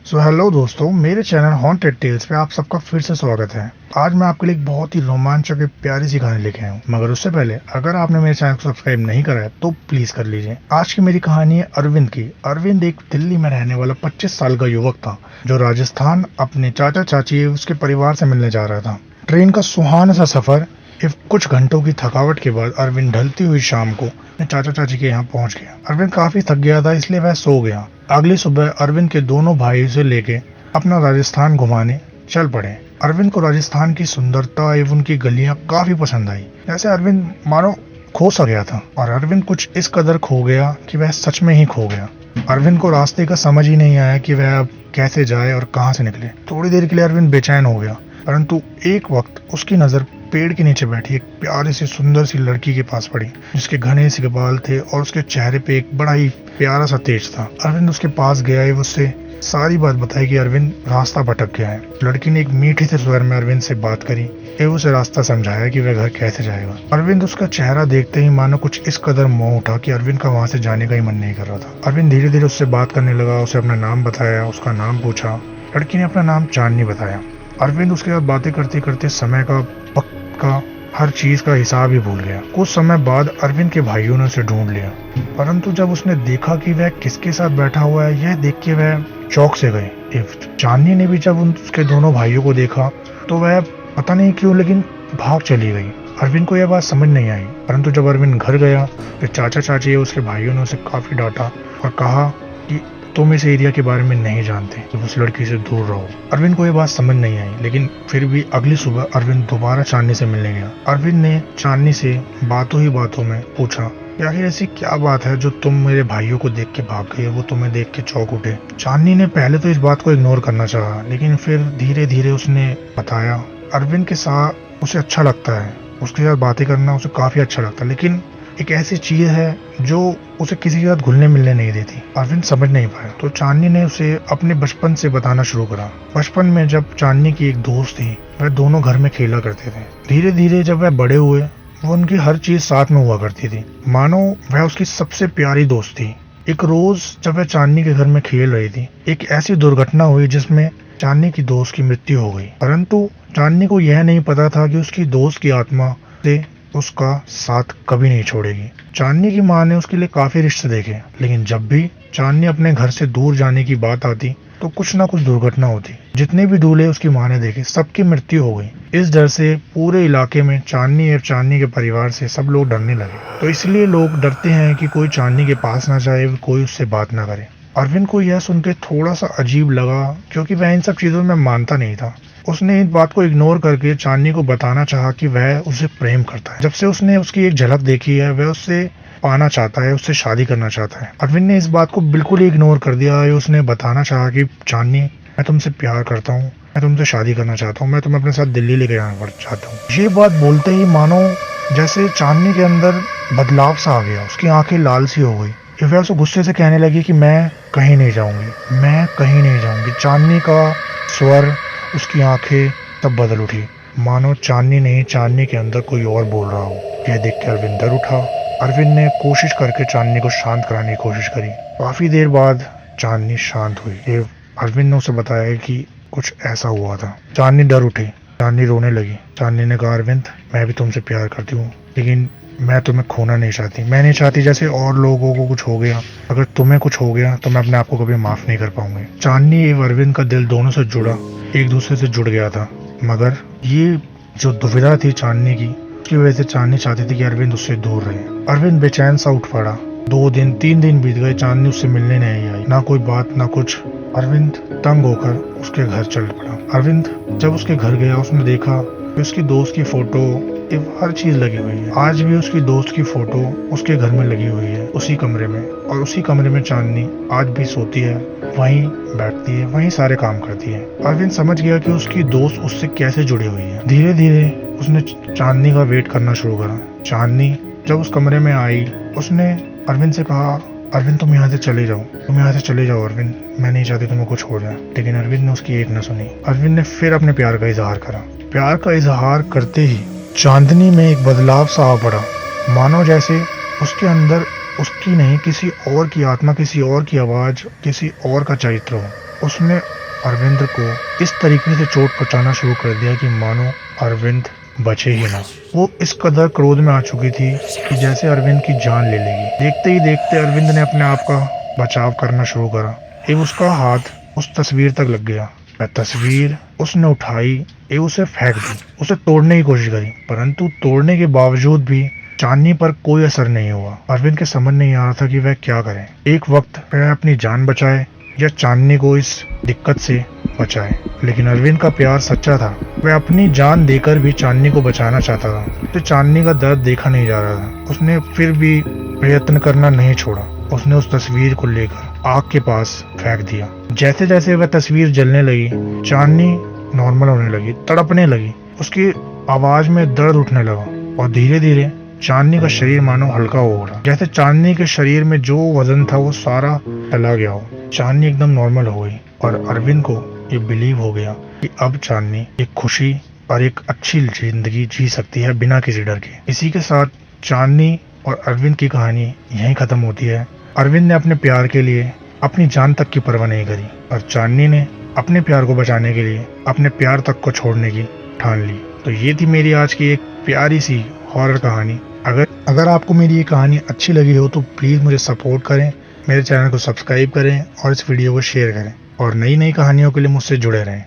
Hello दोस्तों, मेरे channel haunted tales पे आप सबका फिर से स्वागत है। आज मैं आपके लिए एक बहुत ही रोमांचक और प्यारी सी कहानी लेके आया हूँ, मगर उससे पहले अगर आपने मेरे चैनल को सब्सक्राइब नहीं करा है तो प्लीज कर लीजिए। आज की मेरी कहानी है अरविंद की। अरविंद एक दिल्ली में रहने वाला 25 साल का युवक था जो राजस्थान अपने चाचा चाची उसके परिवार से मिलने जा रहा था। ट्रेन का सुहाना सा सफर, कुछ घंटों की थकावट के बाद अरविंद ढलती हुई शाम को अपने चाचा चाची के यहाँ पहुंच गया। अरविंद काफी थक गया था, इसलिए वह सो गया। अगली सुबह अरविंद के दोनों भाई उसे लेके अपना राजस्थान घुमाने चल पड़े। अरविंद को राजस्थान की सुंदरता एवं उनकी गलियां काफी पसंद आई। जैसे अरविंद मानो खो सा गया था, और अरविंद कुछ इस कदर खो गया कि वह सच में ही खो गया। अरविंद को रास्ते का समझ ही नहीं आया कि वह अब कैसे जाए और कहाँ से निकले। थोड़ी देर के लिए अरविंद बेचैन हो गया, परंतु एक वक्त उसकी नजर पेड़ के नीचे बैठी एक प्यारी सी सुंदर सी लड़की के पास पड़ी, जिसके घने से बाल थे और उसके चेहरे पे एक बड़ा ही प्यारा सा तेज था। अरविंद उसके पास गया है, उससे सारी बात बताई कि अरविंद रास्ता भटक गया है। लड़की ने एक मीठे से स्वर में अरविंद से बात करी एवं उसे रास्ता समझाया कि वह घर कैसे जाएगा। अरविंद उसका चेहरा देखते ही मानो कुछ इस कदर मोह उठा कि अरविंद का वहां से जाने का ही मन नहीं कर रहा था। अरविंद धीरे धीरे उससे बात करने लगा, उसे अपना नाम बताया, उसका नाम पूछा। लड़की ने अपना नाम चांदनी बताया। अरविंद उसके साथ बातें करते करते समय का का हर चीज का हिसाब ही भूल गया। कुछ समय बाद अरविंद के भाइयों ने उसे ढूंढ लिया, परंतु जब उसने देखा कि वह किसके साथ बैठा हुआ है, यह देख के वह चौंक से गए। चांदनी ने भी जब उसके दोनों भाइयों को देखा तो वह पता नहीं क्यों लेकिन भाग चली गई। अरविंद को यह बात समझ नहीं आई, परंतु जब अरविंद घर गया तो चाचा चाची उसके भाइयों ने उसे काफी डांटा और कहा कि तुम इस एरिया के बारे में नहीं जानते, तो उस लड़की से दूर रहो। अरविंद को यह बात समझ नहीं आई, लेकिन फिर भी अगली सुबह अरविंद दोबारा चांदनी से मिलने गया। अरविंद ने चांदनी से बातों ही बातों में पूछा कि आखिर ऐसी क्या बात है जो तुम मेरे भाइयों को देख के भाग गए, वो तुम्हें देख के चौंक उठे। चांदनी ने पहले तो इस बात को इग्नोर करना चाहा, लेकिन फिर धीरे धीरे उसने बताया। अरविंद के साथ उसे अच्छा लगता है, उसके साथ बातें करना उसे काफी अच्छा लगता है, लेकिन एक ऐसी चीज है जो उसे किसी के साथ घुलने मिलने नहीं देती। अरविंद समझ नहीं पाया, तो चांदनी ने उसे अपने बचपन से बताना शुरू करा। बचपन में जब चांदनी की एक दोस्त थी, वह दोनों घर में खेला करते थे। धीरे धीरे जब वह बड़े हुए, वो उनकी हर चीज साथ में हुआ करती थी, मानो वह उसकी सबसे प्यारी दोस्त थी। एक रोज जब वह चांदनी के घर में खेल रही थी, एक ऐसी दुर्घटना हुई जिसमें चांदनी की दोस्त की मृत्यु हो गई। परंतु चांदनी को यह नहीं पता था कि उसकी दोस्त की आत्मा से उसका साथ कभी नहीं छोड़ेगी। चांदनी की माँ ने उसके लिए काफी रिश्ते देखे, लेकिन जब भी चांदनी अपने घर से दूर जाने की बात आती तो कुछ ना कुछ दुर्घटना होती। जितने भी दूल्हे उसकी माँ ने देखे, सबकी मृत्यु हो गई। इस डर से पूरे इलाके में चांदनी और चांदनी के परिवार से सब लोग डरने लगे। तो इसलिए लोग डरते हैं कि कोई चांदनी के पास ना जाए, कोई उससे बात ना करे। अरविंद को यह सुनकर थोड़ा सा अजीब लगा, क्योंकि वह इन सब चीजों में मानता नहीं था। उसने इस बात को इग्नोर करके चांदनी को बताना चाहा कि वह उसे प्रेम करता है। जब से उसने उसकी एक झलक देखी है, वह उससे पाना चाहता है, उससे शादी करना चाहता है। अरविंद ने इस बात को बिल्कुल ही इग्नोर कर दिया। उसने बताना चाहा कि चांदनी, मैं तुमसे प्यार करता हूँ, मैं तुमसे शादी करना चाहता हूँ, मैं तुम्हें अपने साथ दिल्ली लेके जाना चाहता हूँ। ये बात बोलते ही मानो जैसे चांदनी के अंदर बदलाव सा आ गया, उसकी आंखें लाल सी हो गई। वह उसे गुस्से से कहने लगी कि मैं कहीं नहीं जाऊंगी, मैं कहीं नहीं जाऊंगी। चांदनी का स्वर, उसकी आंखें तब बदल उठी, मानो चांदनी नहीं, चांदनी के अंदर कोई और बोल रहा हो। यह देख के अरविंद डर उठा। अरविंद ने कोशिश करके चांदनी को शांत कराने की कोशिश करी। काफी देर बाद चांदनी शांत हुई। ये अरविंद ने उसे बताया कि कुछ ऐसा हुआ था। चांदनी डर उठी, चांदनी रोने लगी। चांदनी ने कहा, अरविंद, मैं भी तुमसे प्यार करती हूँ, लेकिन मैं तुम्हें खोना नहीं चाहती। मैं नहीं चाहती जैसे और लोगों को कुछ हो गया, अगर तुम्हें कुछ हो गया तो मैं अपने आप को कभी माफ नहीं कर पाऊंगी। चांदनी एवं अरविंद का दिल दोनों से जुड़ा, एक दूसरे से जुड़ गया था, मगर ये जो दुविधा थी चांदनी की, उसकी वजह से चांदनी चाहती थी कि अरविंद उससे दूर रहे। अरविंद बेचैन सा उठ पड़ा। 2 दिन 3 दिन बीत गए, चांदनी उससे मिलने नहीं आई, ना कोई बात ना कुछ। अरविंद तंग होकर उसके घर चल पड़ा। अरविंद जब उसके घर गया, उसने देखा कि उसकी दोस्त की फोटो, हर चीज लगी हुई है। आज भी उसकी दोस्त की फोटो उसके घर में लगी हुई है, उसी कमरे में, और उसी कमरे में चांदनी आज भी सोती है, वहीं बैठती है, वहीं सारे काम करती है। अरविंद समझ गया कि उसकी दोस्त उससे कैसे जुड़ी हुई है। धीरे धीरे उसने चांदनी का वेट करना शुरू करा। चांदनी जब उस कमरे में आई, उसने अरविंद से कहा, अरविंद, तुम यहाँ से चले जाओ, तुम यहाँ से चले जाओ अरविंद, मैं नहीं चाहती तुम्हें कुछ हो जाए। लेकिन अरविंद ने उसकी एक न सुनी। अरविंद ने फिर अपने प्यार का इजहार करा। प्यार का इजहार करते ही चांदनी में एक बदलाव सा आ पड़ा, मानो जैसे उसके अंदर उसकी नहीं, किसी और की आत्मा, किसी और की आवाज, किसी और का चरित्र हो। उसने अरविंद को इस तरीके से चोट पहुंचाना शुरू कर दिया कि मानो अरविंद बचे ही ना। वो इस कदर क्रोध में आ चुकी थी कि जैसे अरविंद की जान ले लेगी। देखते ही देखते अरविंद ने अपने आप का बचाव करना शुरू करा एवं उसका हाथ उस तस्वीर तक लग गया। वह तस्वीर उसने उठाई एवं उसे फेंक दी। उसे तोड़ने की कोशिश करी, परंतु तोड़ने के बावजूद भी चांदनी पर कोई असर नहीं हुआ। अरविंद के समझ नहीं आ रहा था कि वह क्या करे। एक वक्त वह अपनी जान बचाए या चांदनी को इस दिक्कत से बचाए, लेकिन अरविंद का प्यार सच्चा था। वह अपनी जान देकर भी चांदनी को बचाना चाहता था। उसे चांदनी का दर्द देखा नहीं जा रहा था। उसने फिर भी प्रयत्न करना नहीं छोड़ा। उसने उस तस्वीर को लेकर आग के पास फेंक दिया। जैसे जैसे वह तस्वीर जलने लगी, चांदनी नॉर्मल होने लगी, तड़पने लगी। उसकी आवाज में दर्द उठने लगा और धीरे धीरे चांदनी का शरीर मानो हल्का हो रहा, जैसे चांदनी के शरीर में जो वजन था वो सारा चला गया हो। चांदनी एकदम नॉर्मल हो गई और अरविंद को ये बिलीव हो गया कि अब चांदनी एक खुशी और एक अच्छी जिंदगी जी सकती है बिना किसी डर के। इसी के साथ चांदनी और अरविंद की कहानी यहीं खत्म होती है। अरविंद ने अपने प्यार के लिए अपनी जान तक की परवाह नहीं करी और चांदनी ने अपने प्यार को बचाने के लिए अपने प्यार तक को छोड़ने की ठान ली। तो ये थी मेरी आज की एक प्यारी सी हॉरर कहानी। अगर आपको मेरी ये कहानी अच्छी लगी हो तो प्लीज़ मुझे सपोर्ट करें, मेरे चैनल को सब्सक्राइब करें और इस वीडियो को शेयर करें और नई नई कहानियों के लिए मुझसे जुड़े रहें।